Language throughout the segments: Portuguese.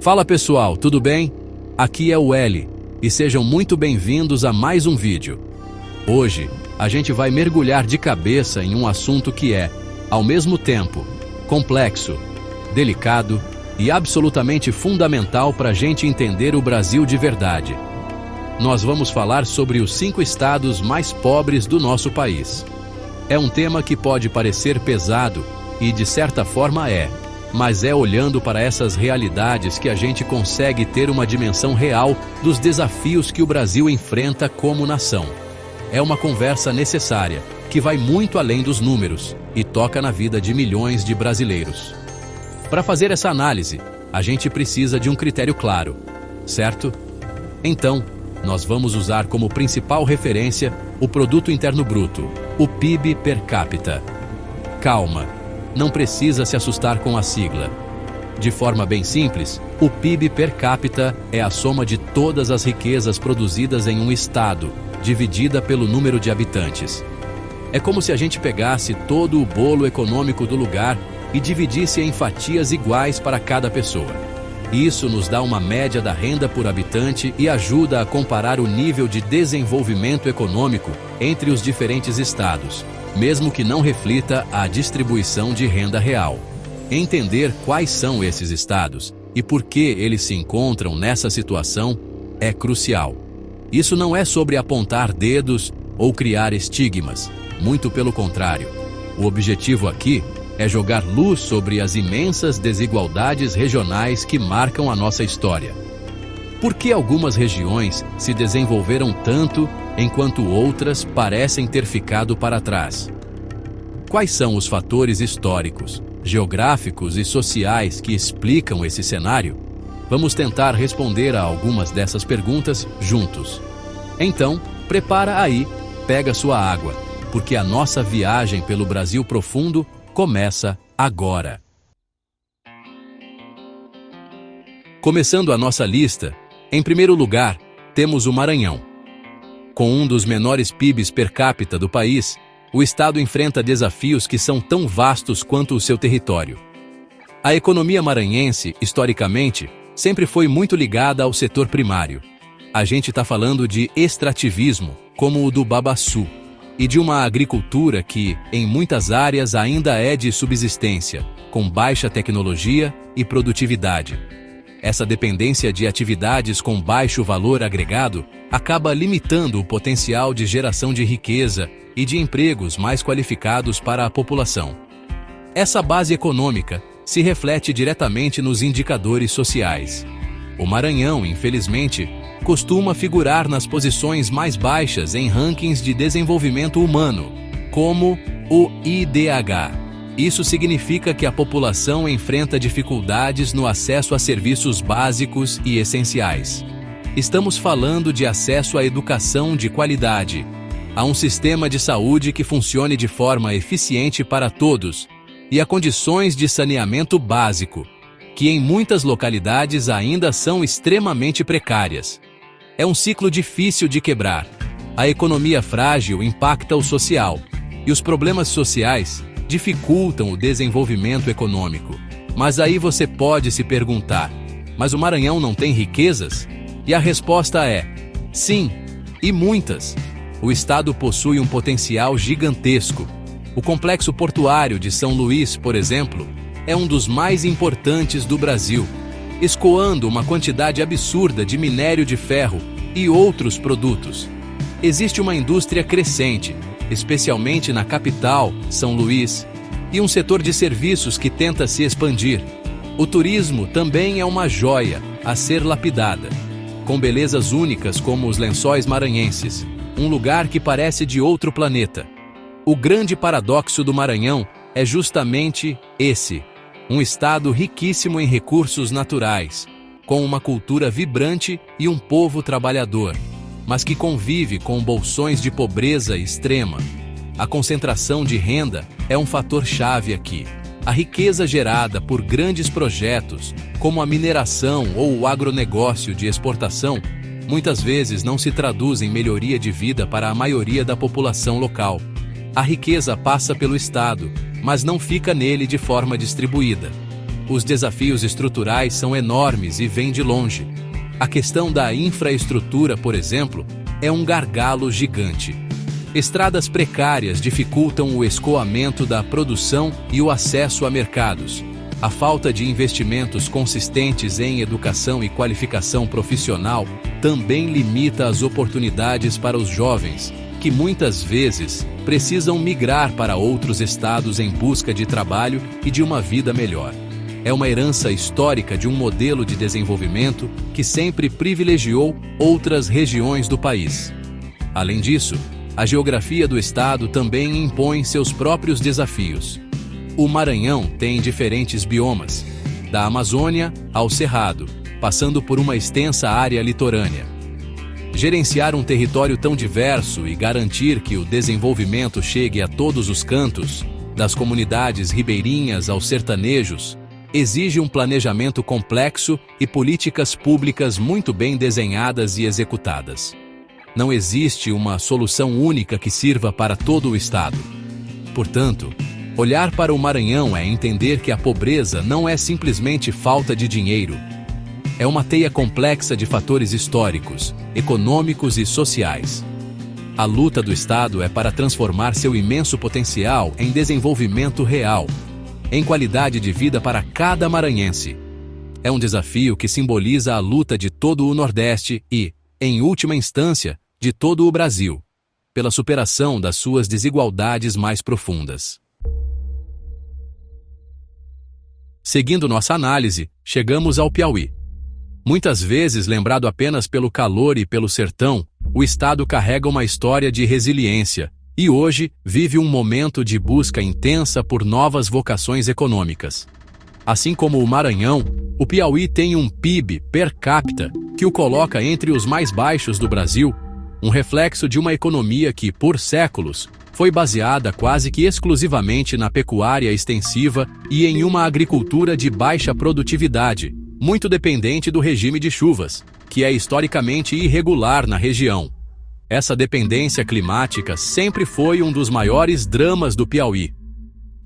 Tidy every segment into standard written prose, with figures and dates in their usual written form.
Fala pessoal, tudo bem? Aqui é o Eli, e sejam muito bem-vindos a mais um vídeo. Hoje, a gente vai mergulhar de cabeça em um assunto que é, ao mesmo tempo, complexo, delicado e absolutamente fundamental para a gente entender o Brasil de verdade. Nós vamos falar sobre os 5 estados mais pobres do nosso país. É um tema que pode parecer pesado, e de certa forma é, mas é olhando para essas realidades que a gente consegue ter uma dimensão real dos desafios que o Brasil enfrenta como nação. É uma conversa necessária, que vai muito além dos números e toca na vida de milhões de brasileiros. Para fazer essa análise, a gente precisa de um critério claro, certo? Então, nós vamos usar como principal referência o Produto Interno Bruto, o PIB per capita. Calma, não precisa se assustar com a sigla. De forma bem simples, o PIB per capita é a soma de todas as riquezas produzidas em um estado, dividida pelo número de habitantes. É como se a gente pegasse todo o bolo econômico do lugar e dividisse em fatias iguais para cada pessoa. Isso nos dá uma média da renda por habitante e ajuda a comparar o nível de desenvolvimento econômico entre os diferentes estados, mesmo que não reflita a distribuição de renda real. Entender quais são esses estados e por que eles se encontram nessa situação é crucial. Isso não é sobre apontar dedos ou criar estigmas, muito pelo contrário. O objetivo aqui é jogar luz sobre as imensas desigualdades regionais que marcam a nossa história. Por que algumas regiões se desenvolveram tanto enquanto outras parecem ter ficado para trás? Quais são os fatores históricos, geográficos e sociais que explicam esse cenário? Vamos tentar responder a algumas dessas perguntas juntos. Então, prepara aí, pega sua água, porque a nossa viagem pelo Brasil profundo começa agora. Começando a nossa lista, em primeiro lugar, temos o Maranhão. Com um dos menores PIBs per capita do país, o estado enfrenta desafios que são tão vastos quanto o seu território. A economia maranhense, historicamente, sempre foi muito ligada ao setor primário. A gente está falando de extrativismo, como o do babaçu, e de uma agricultura que, em muitas áreas, ainda é de subsistência, com baixa tecnologia e produtividade. Essa dependência de atividades com baixo valor agregado acaba limitando o potencial de geração de riqueza e de empregos mais qualificados para a população. Essa base econômica se reflete diretamente nos indicadores sociais. O Maranhão, infelizmente, costuma figurar nas posições mais baixas em rankings de desenvolvimento humano, como o IDH. Isso significa que a população enfrenta dificuldades no acesso a serviços básicos e essenciais. Estamos falando de acesso à educação de qualidade, a um sistema de saúde que funcione de forma eficiente para todos e a condições de saneamento básico, que em muitas localidades ainda são extremamente precárias. É um ciclo difícil de quebrar. A economia frágil impacta o social, e os problemas sociais dificultam o desenvolvimento econômico. Mas aí você pode se perguntar, mas o Maranhão não tem riquezas? E a resposta é, sim, e muitas. O estado possui um potencial gigantesco. O complexo portuário de São Luís, por exemplo, é um dos mais importantes do Brasil, escoando uma quantidade absurda de minério de ferro e outros produtos. Existe uma indústria crescente, especialmente na capital, São Luís, e um setor de serviços que tenta se expandir. O turismo também é uma joia a ser lapidada, com belezas únicas como os Lençóis Maranhenses, um lugar que parece de outro planeta. O grande paradoxo do Maranhão é justamente esse: um estado riquíssimo em recursos naturais, com uma cultura vibrante e um povo trabalhador, mas que convive com bolsões de pobreza extrema. A concentração de renda é um fator-chave aqui. A riqueza gerada por grandes projetos, como a mineração ou o agronegócio de exportação, muitas vezes não se traduz em melhoria de vida para a maioria da população local. A riqueza passa pelo Estado, mas não fica nele de forma distribuída. os desafios estruturais são enormes e vêm de longe. A questão da infraestrutura, por exemplo, é um gargalo gigante. Estradas precárias dificultam o escoamento da produção e o acesso a mercados. A falta de investimentos consistentes em educação e qualificação profissional também limita as oportunidades para os jovens, que muitas vezes precisam migrar para outros estados em busca de trabalho e de uma vida melhor. É uma herança histórica de um modelo de desenvolvimento que sempre privilegiou outras regiões do país. Além disso, a geografia do estado também impõe seus próprios desafios. O Maranhão tem diferentes biomas, da Amazônia ao Cerrado, passando por uma extensa área litorânea. Gerenciar um território tão diverso e garantir que o desenvolvimento chegue a todos os cantos, das comunidades ribeirinhas aos sertanejos, exige um planejamento complexo e políticas públicas muito bem desenhadas e executadas. Não existe uma solução única que sirva para todo o estado. Portanto, olhar para o Maranhão é entender que a pobreza não é simplesmente falta de dinheiro. É uma teia complexa de fatores históricos, econômicos e sociais. A luta do Estado é para transformar seu imenso potencial em desenvolvimento real, em qualidade de vida para cada maranhense. É um desafio que simboliza a luta de todo o Nordeste e, em última instância, de todo o Brasil, pela superação das suas desigualdades mais profundas. Seguindo nossa análise, chegamos ao Piauí. Muitas vezes lembrado apenas pelo calor e pelo sertão, o estado carrega uma história de resiliência e hoje vive um momento de busca intensa por novas vocações econômicas. Assim como o Maranhão, o Piauí tem um PIB per capita que o coloca entre os mais baixos do Brasil, um reflexo de uma economia que, por séculos, foi baseada quase que exclusivamente na pecuária extensiva e em uma agricultura de baixa produtividade, muito dependente do regime de chuvas, que é historicamente irregular na região. Essa dependência climática sempre foi um dos maiores dramas do Piauí.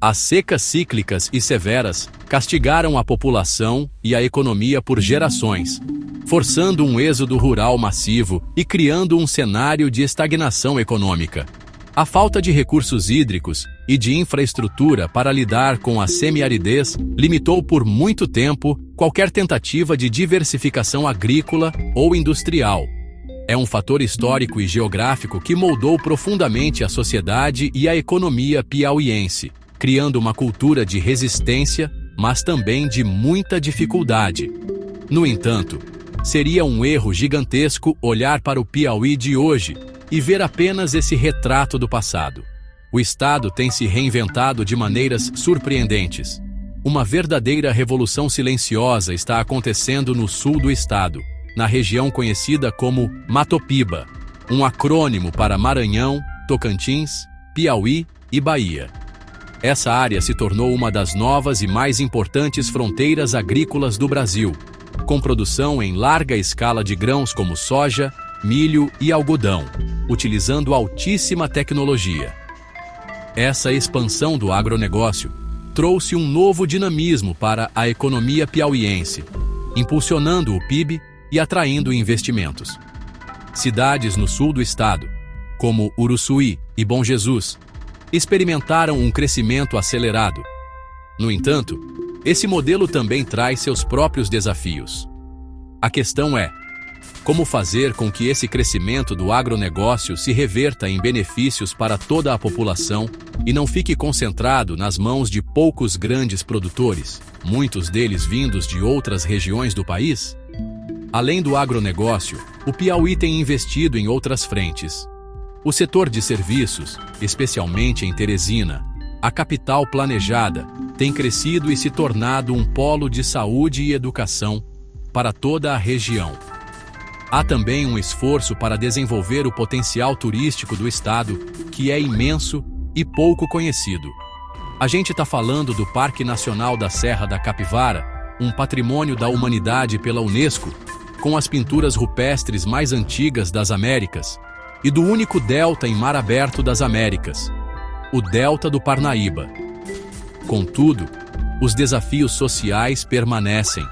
As secas cíclicas e severas castigaram a população e a economia por gerações, forçando um êxodo rural massivo e criando um cenário de estagnação econômica. A falta de recursos hídricos e de infraestrutura para lidar com a semiaridez limitou por muito tempo qualquer tentativa de diversificação agrícola ou industrial. É um fator histórico e geográfico que moldou profundamente a sociedade e a economia piauiense, criando uma cultura de resistência, mas também de muita dificuldade. No entanto, seria um erro gigantesco olhar para o Piauí de hoje e ver apenas esse retrato do passado. O estado tem se reinventado de maneiras surpreendentes. Uma verdadeira revolução silenciosa está acontecendo no sul do estado, na região conhecida como Matopiba, um acrônimo para Maranhão, Tocantins, Piauí e Bahia. Essa área se tornou uma das novas e mais importantes fronteiras agrícolas do Brasil, com produção em larga escala de grãos como soja, milho e algodão, utilizando altíssima tecnologia. Essa expansão do agronegócio trouxe um novo dinamismo para a economia piauiense, impulsionando o PIB e atraindo investimentos. Cidades no sul do estado, como Uruçuí e Bom Jesus, experimentaram um crescimento acelerado. No entanto, esse modelo também traz seus próprios desafios. A questão é: como fazer com que esse crescimento do agronegócio se reverta em benefícios para toda a população e não fique concentrado nas mãos de poucos grandes produtores, muitos deles vindos de outras regiões do país? Além do agronegócio, o Piauí tem investido em outras frentes. O setor de serviços, especialmente em Teresina, a capital planejada, tem crescido e se tornado um polo de saúde e educação para toda a região. Há também um esforço para desenvolver o potencial turístico do estado, que é imenso e pouco conhecido. A gente está falando do Parque Nacional da Serra da Capivara, um patrimônio da humanidade pela Unesco, com as pinturas rupestres mais antigas das Américas, e do único delta em mar aberto das Américas, o Delta do Parnaíba. Contudo, os desafios sociais permanecem.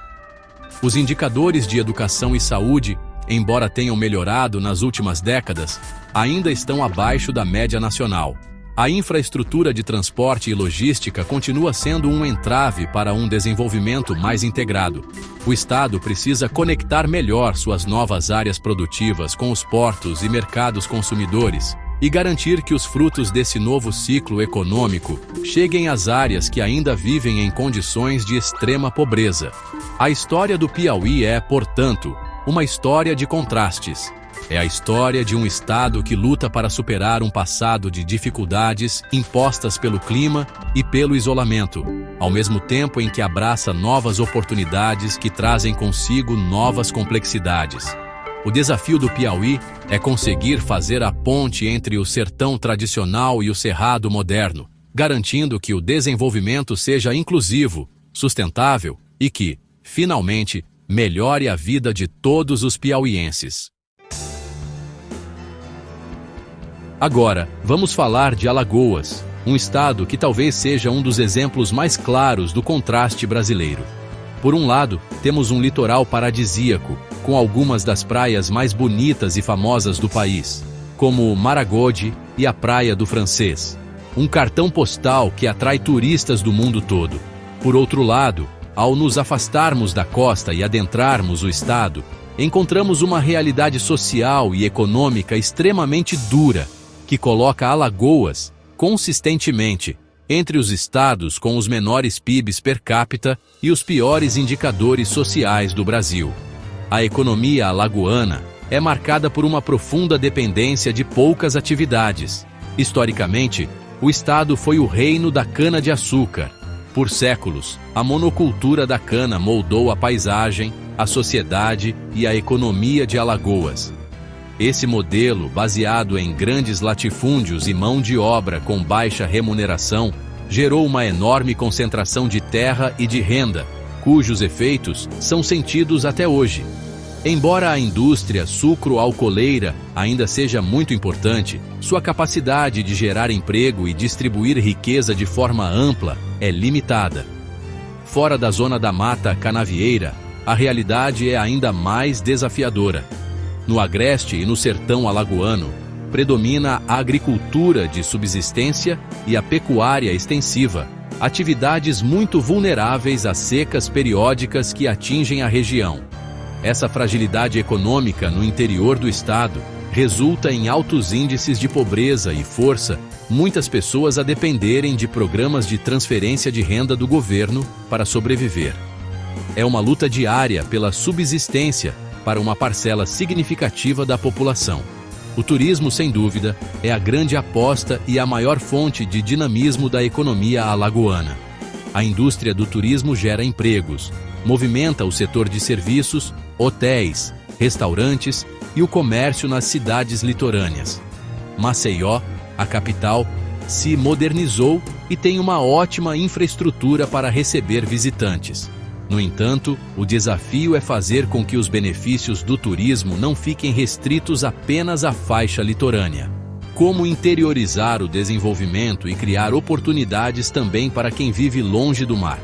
Os indicadores de educação e saúde, embora tenham melhorado nas últimas décadas, ainda estão abaixo da média nacional. A infraestrutura de transporte e logística continua sendo um entrave para um desenvolvimento mais integrado. O Estado precisa conectar melhor suas novas áreas produtivas com os portos e mercados consumidores e garantir que os frutos desse novo ciclo econômico cheguem às áreas que ainda vivem em condições de extrema pobreza. A história do Piauí é, portanto, uma história de contrastes. É a história de um estado que luta para superar um passado de dificuldades impostas pelo clima e pelo isolamento, ao mesmo tempo em que abraça novas oportunidades que trazem consigo novas complexidades. O desafio do Piauí é conseguir fazer a ponte entre o sertão tradicional e o cerrado moderno, garantindo que o desenvolvimento seja inclusivo, sustentável e que, finalmente, melhore a vida de todos os piauienses. Agora, vamos falar de Alagoas, um estado que talvez seja um dos exemplos mais claros do contraste brasileiro. Por um lado, temos um litoral paradisíaco, com algumas das praias mais bonitas e famosas do país, como Maragogi e a Praia do Francês. Um cartão postal que atrai turistas do mundo todo. Por outro lado, ao nos afastarmos da costa e adentrarmos o estado, encontramos uma realidade social e econômica extremamente dura, que coloca Alagoas, consistentemente, entre os estados com os menores PIBs per capita e os piores indicadores sociais do Brasil. A economia alagoana é marcada por uma profunda dependência de poucas atividades. Historicamente, o estado foi o reino da cana-de-açúcar. Por séculos, a monocultura da cana moldou a paisagem, a sociedade e a economia de Alagoas. Esse modelo, baseado em grandes latifúndios e mão de obra com baixa remuneração, gerou uma enorme concentração de terra e de renda, cujos efeitos são sentidos até hoje. Embora a indústria sucro-alcooleira ainda seja muito importante, sua capacidade de gerar emprego e distribuir riqueza de forma ampla é limitada. Fora da zona da mata canavieira, a realidade é ainda mais desafiadora. No agreste e no sertão alagoano, predomina a agricultura de subsistência e a pecuária extensiva, atividades muito vulneráveis a secas periódicas que atingem a região. Essa fragilidade econômica no interior do estado resulta em altos índices de pobreza e força muitas pessoas a dependerem de programas de transferência de renda do governo para sobreviver. É uma luta diária pela subsistência para uma parcela significativa da população. O turismo, sem dúvida, é a grande aposta e a maior fonte de dinamismo da economia alagoana. A indústria do turismo gera empregos, movimenta o setor de serviços, hotéis, restaurantes e o comércio nas cidades litorâneas. Maceió, a capital, se modernizou e tem uma ótima infraestrutura para receber visitantes. No entanto, o desafio é fazer com que os benefícios do turismo não fiquem restritos apenas à faixa litorânea. Como interiorizar o desenvolvimento e criar oportunidades também para quem vive longe do mar.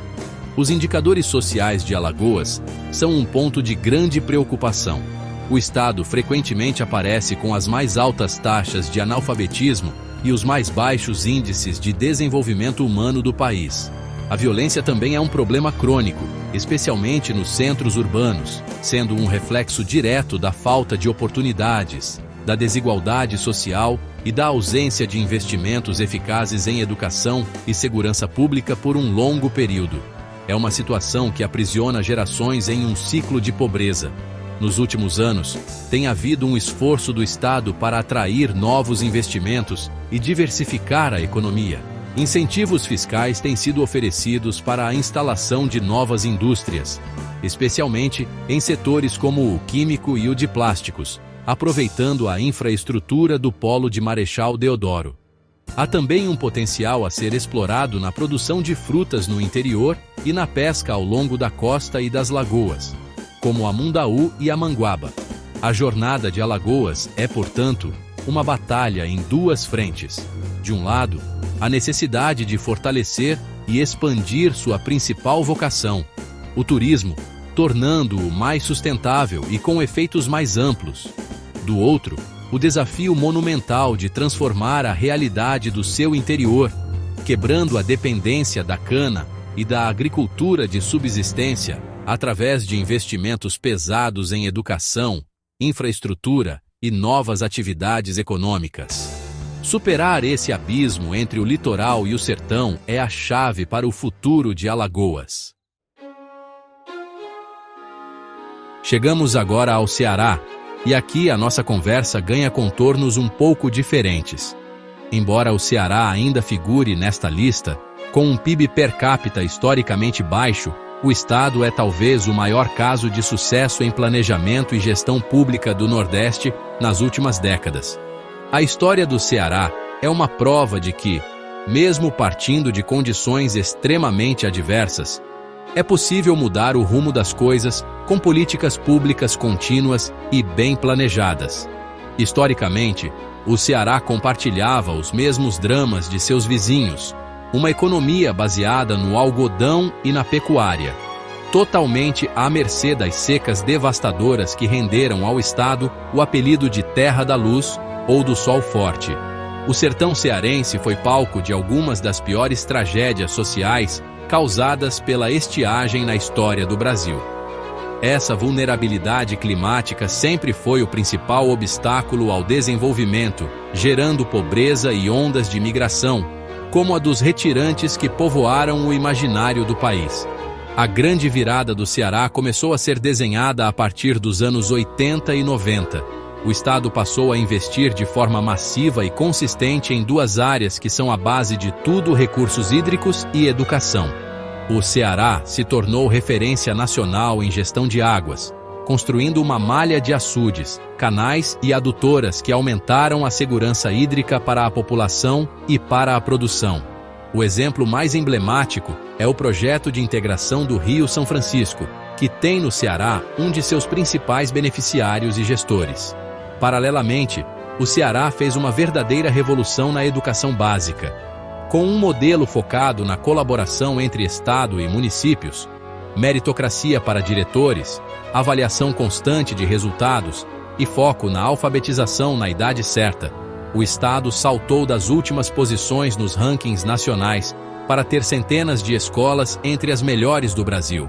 Os indicadores sociais de Alagoas são um ponto de grande preocupação. O estado frequentemente aparece com as mais altas taxas de analfabetismo e os mais baixos índices de desenvolvimento humano do país. A violência também é um problema crônico, especialmente nos centros urbanos, sendo um reflexo direto da falta de oportunidades, da desigualdade social e da ausência de investimentos eficazes em educação e segurança pública por um longo período. É uma situação que aprisiona gerações em um ciclo de pobreza. Nos últimos anos, tem havido um esforço do Estado para atrair novos investimentos e diversificar a economia. Incentivos fiscais têm sido oferecidos para a instalação de novas indústrias, especialmente em setores como o químico e o de plásticos, aproveitando a infraestrutura do polo de Marechal Deodoro. Há também um potencial a ser explorado na produção de frutas no interior e na pesca ao longo da costa e das lagoas, como a Mundaú e a Manguaba. A jornada de Alagoas é, portanto, uma batalha em duas frentes. De um lado, a necessidade de fortalecer e expandir sua principal vocação, o turismo, tornando-o mais sustentável e com efeitos mais amplos. Do outro, o desafio monumental de transformar a realidade do seu interior, quebrando a dependência da cana e da agricultura de subsistência através de investimentos pesados em educação, infraestrutura e novas atividades econômicas. Superar esse abismo entre o litoral e o sertão é a chave para o futuro de Alagoas. Chegamos agora ao Ceará, e aqui a nossa conversa ganha contornos um pouco diferentes. Embora o Ceará ainda figure nesta lista, com um PIB per capita historicamente baixo, o estado é talvez o maior caso de sucesso em planejamento e gestão pública do Nordeste nas últimas décadas. A história do Ceará é uma prova de que, mesmo partindo de condições extremamente adversas, é possível mudar o rumo das coisas com políticas públicas contínuas e bem planejadas. Historicamente, o Ceará compartilhava os mesmos dramas de seus vizinhos, uma economia baseada no algodão e na pecuária, totalmente à mercê das secas devastadoras que renderam ao estado o apelido de Terra da Luz ou do Sol Forte. O sertão cearense foi palco de algumas das piores tragédias sociais causadas pela estiagem na história do Brasil. Essa vulnerabilidade climática sempre foi o principal obstáculo ao desenvolvimento, gerando pobreza e ondas de migração, como a dos retirantes que povoaram o imaginário do país. A grande virada do Ceará começou a ser desenhada a partir dos anos 80 e 90. O estado passou a investir de forma massiva e consistente em duas áreas que são a base de tudo: recursos hídricos e educação. O Ceará se tornou referência nacional em gestão de águas, construindo uma malha de açudes, canais e adutoras que aumentaram a segurança hídrica para a população e para a produção. O exemplo mais emblemático é o projeto de integração do Rio São Francisco, que tem no Ceará um de seus principais beneficiários e gestores. Paralelamente, o Ceará fez uma verdadeira revolução na educação básica. Com um modelo focado na colaboração entre Estado e municípios, meritocracia para diretores, avaliação constante de resultados e foco na alfabetização na idade certa, o Estado saltou das últimas posições nos rankings nacionais para ter centenas de escolas entre as melhores do Brasil.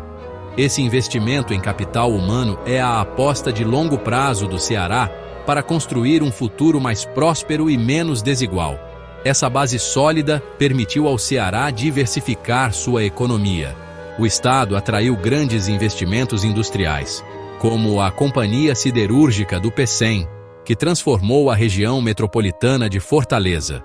Esse investimento em capital humano é a aposta de longo prazo do Ceará para construir um futuro mais próspero e menos desigual. Essa base sólida permitiu ao Ceará diversificar sua economia. O estado atraiu grandes investimentos industriais, como a Companhia Siderúrgica do Pecém, que transformou a região metropolitana de Fortaleza.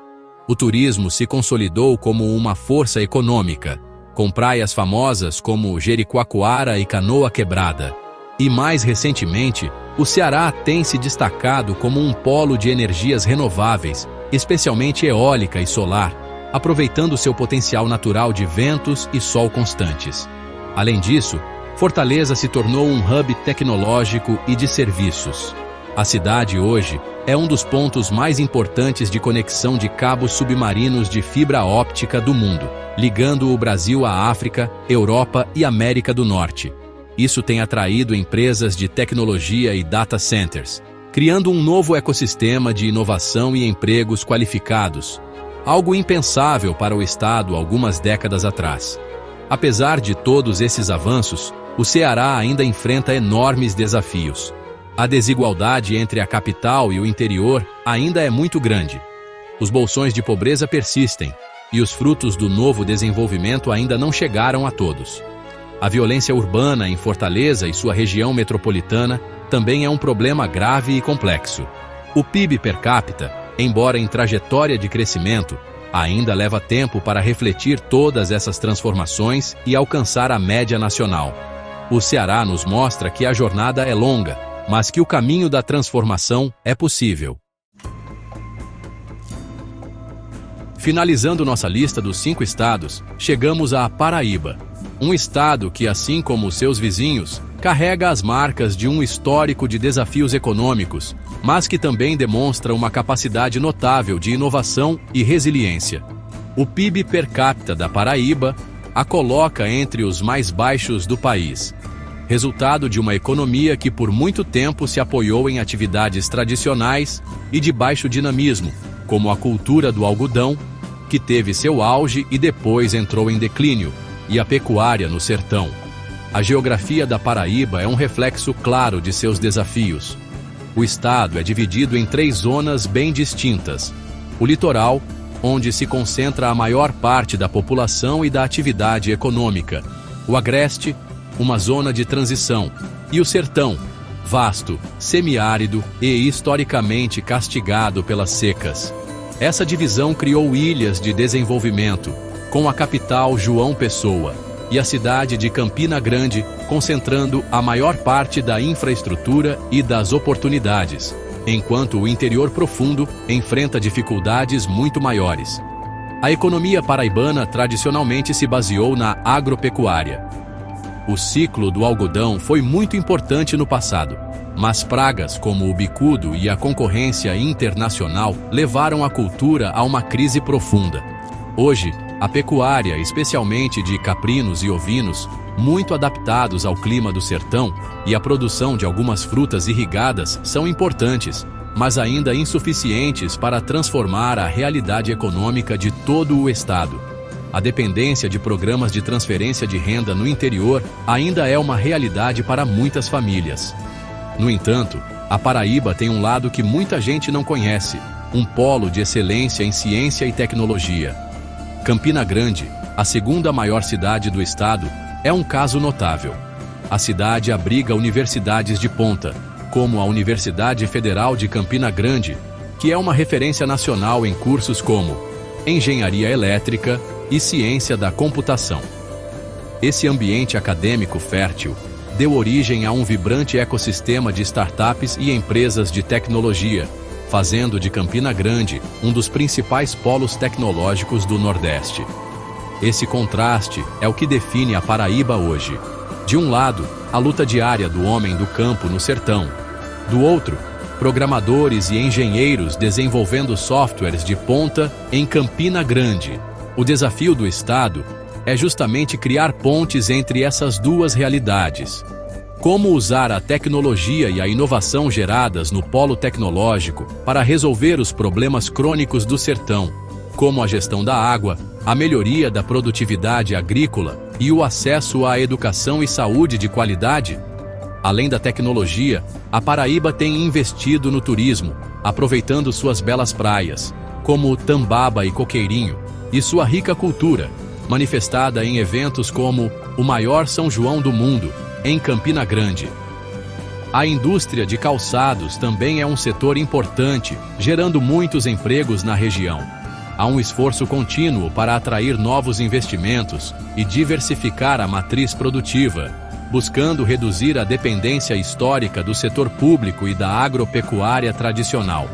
O turismo se consolidou como uma força econômica, com praias famosas como Jericoacoara e Canoa Quebrada. E mais recentemente, o Ceará tem se destacado como um polo de energias renováveis, especialmente eólica e solar, aproveitando seu potencial natural de ventos e sol constantes. Além disso, Fortaleza se tornou um hub tecnológico e de serviços. A cidade hoje é um dos pontos mais importantes de conexão de cabos submarinos de fibra óptica do mundo, ligando o Brasil à África, Europa e América do Norte. Isso tem atraído empresas de tecnologia e data centers, criando um novo ecossistema de inovação e empregos qualificados, algo impensável para o estado algumas décadas atrás. Apesar de todos esses avanços, o Ceará ainda enfrenta enormes desafios. A desigualdade entre a capital e o interior ainda é muito grande. Os bolsões de pobreza persistem, e os frutos do novo desenvolvimento ainda não chegaram a todos. A violência urbana em Fortaleza e sua região metropolitana também é um problema grave e complexo. O PIB per capita, embora em trajetória de crescimento, ainda leva tempo para refletir todas essas transformações e alcançar a média nacional. O Ceará nos mostra que a jornada é longa, mas que o caminho da transformação é possível. Finalizando nossa lista dos 5 estados, chegamos à Paraíba, um estado que, assim como seus vizinhos, carrega as marcas de um histórico de desafios econômicos, mas que também demonstra uma capacidade notável de inovação e resiliência. O PIB per capita da Paraíba a coloca entre os mais baixos do país, resultado de uma economia que por muito tempo se apoiou em atividades tradicionais e de baixo dinamismo, como a cultura do algodão, que teve seu auge e depois entrou em declínio, e a pecuária no sertão. A geografia da Paraíba é um reflexo claro de seus desafios. O estado é dividido em 3 zonas bem distintas: o litoral, onde se concentra a maior parte da população e da atividade econômica; o agreste, uma zona de transição; e o sertão, vasto, semiárido e historicamente castigado pelas secas. Essa divisão criou ilhas de desenvolvimento, com a capital João Pessoa e a cidade de Campina Grande concentrando a maior parte da infraestrutura e das oportunidades, enquanto o interior profundo enfrenta dificuldades muito maiores. A economia paraibana tradicionalmente se baseou na agropecuária. O ciclo do algodão foi muito importante no passado, mas pragas como o bicudo e a concorrência internacional levaram a cultura a uma crise profunda. Hoje, a pecuária, especialmente de caprinos e ovinos, muito adaptados ao clima do sertão, e a produção de algumas frutas irrigadas são importantes, mas ainda insuficientes para transformar a realidade econômica de todo o estado. A dependência de programas de transferência de renda no interior ainda é uma realidade para muitas famílias. No entanto, a Paraíba tem um lado que muita gente não conhece: um polo de excelência em ciência e tecnologia. Campina Grande, a segunda maior cidade do estado, é um caso notável. A cidade abriga universidades de ponta, como a Universidade Federal de Campina Grande, que é uma referência nacional em cursos como Engenharia Elétrica e Ciência da Computação. Esse ambiente acadêmico fértil deu origem a um vibrante ecossistema de startups e empresas de tecnologia, fazendo de Campina Grande um dos principais polos tecnológicos do Nordeste. Esse contraste é o que define a Paraíba hoje. De um lado, a luta diária do homem do campo no sertão. Do outro, programadores e engenheiros desenvolvendo softwares de ponta em Campina Grande. O desafio do Estado é justamente criar pontes entre essas duas realidades. Como usar a tecnologia e a inovação geradas no polo tecnológico para resolver os problemas crônicos do sertão, como a gestão da água, a melhoria da produtividade agrícola e o acesso à educação e saúde de qualidade? Além da tecnologia, a Paraíba tem investido no turismo, aproveitando suas belas praias, como Tambaba e Coqueirinho, e sua rica cultura, manifestada em eventos como o maior São João do mundo, em Campina Grande. A indústria de calçados também é um setor importante, gerando muitos empregos na região. Há um esforço contínuo para atrair novos investimentos e diversificar a matriz produtiva, buscando reduzir a dependência histórica do setor público e da agropecuária tradicional.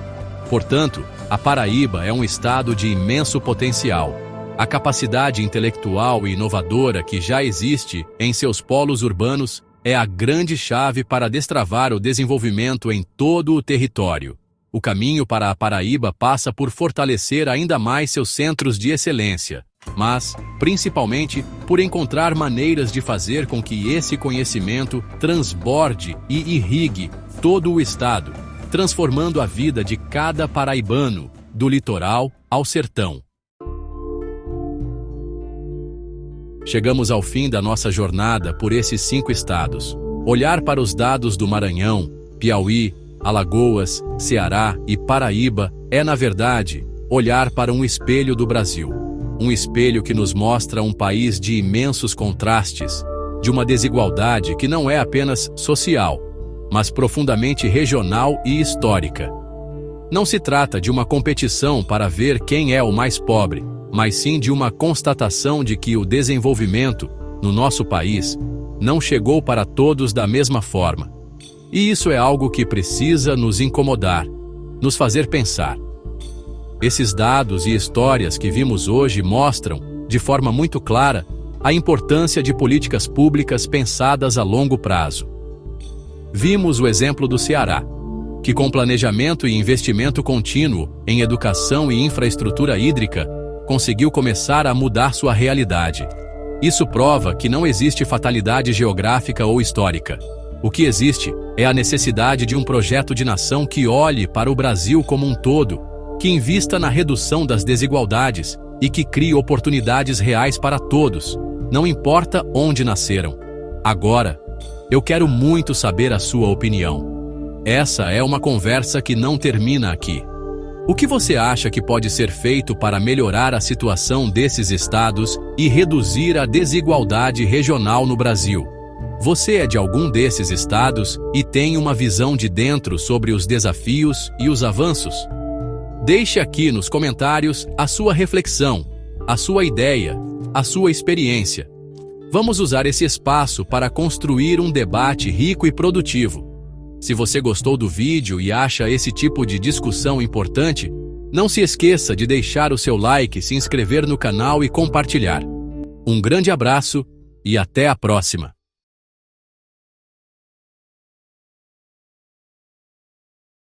Portanto, a Paraíba é um estado de imenso potencial. A capacidade intelectual e inovadora que já existe em seus polos urbanos é a grande chave para destravar o desenvolvimento em todo o território. O caminho para a Paraíba passa por fortalecer ainda mais seus centros de excelência, mas, principalmente, por encontrar maneiras de fazer com que esse conhecimento transborde e irrigue todo o estado, transformando a vida de cada paraibano, do litoral ao sertão. Chegamos ao fim da nossa jornada por esses 5 estados. Olhar para os dados do Maranhão, Piauí, Alagoas, Ceará e Paraíba é, na verdade, olhar para um espelho do Brasil. Um espelho que nos mostra um país de imensos contrastes, de uma desigualdade que não é apenas social, mas profundamente regional e histórica. Não se trata de uma competição para ver quem é o mais pobre, mas sim de uma constatação de que o desenvolvimento, no nosso país, não chegou para todos da mesma forma. E isso é algo que precisa nos incomodar, nos fazer pensar. Esses dados e histórias que vimos hoje mostram, de forma muito clara, a importância de políticas públicas pensadas a longo prazo. Vimos o exemplo do Ceará, que com planejamento e investimento contínuo em educação e infraestrutura hídrica, conseguiu começar a mudar sua realidade. Isso prova que não existe fatalidade geográfica ou histórica. O que existe é a necessidade de um projeto de nação que olhe para o Brasil como um todo, que invista na redução das desigualdades e que crie oportunidades reais para todos, não importa onde nasceram. Agora, eu quero muito saber a sua opinião. Essa é uma conversa que não termina aqui. O que você acha que pode ser feito para melhorar a situação desses estados e reduzir a desigualdade regional no Brasil? Você é de algum desses estados e tem uma visão de dentro sobre os desafios e os avanços? Deixe aqui nos comentários a sua reflexão, a sua ideia, a sua experiência. Vamos usar esse espaço para construir um debate rico e produtivo. Se você gostou do vídeo e acha esse tipo de discussão importante, não se esqueça de deixar o seu like, se inscrever no canal e compartilhar. Um grande abraço e até a próxima!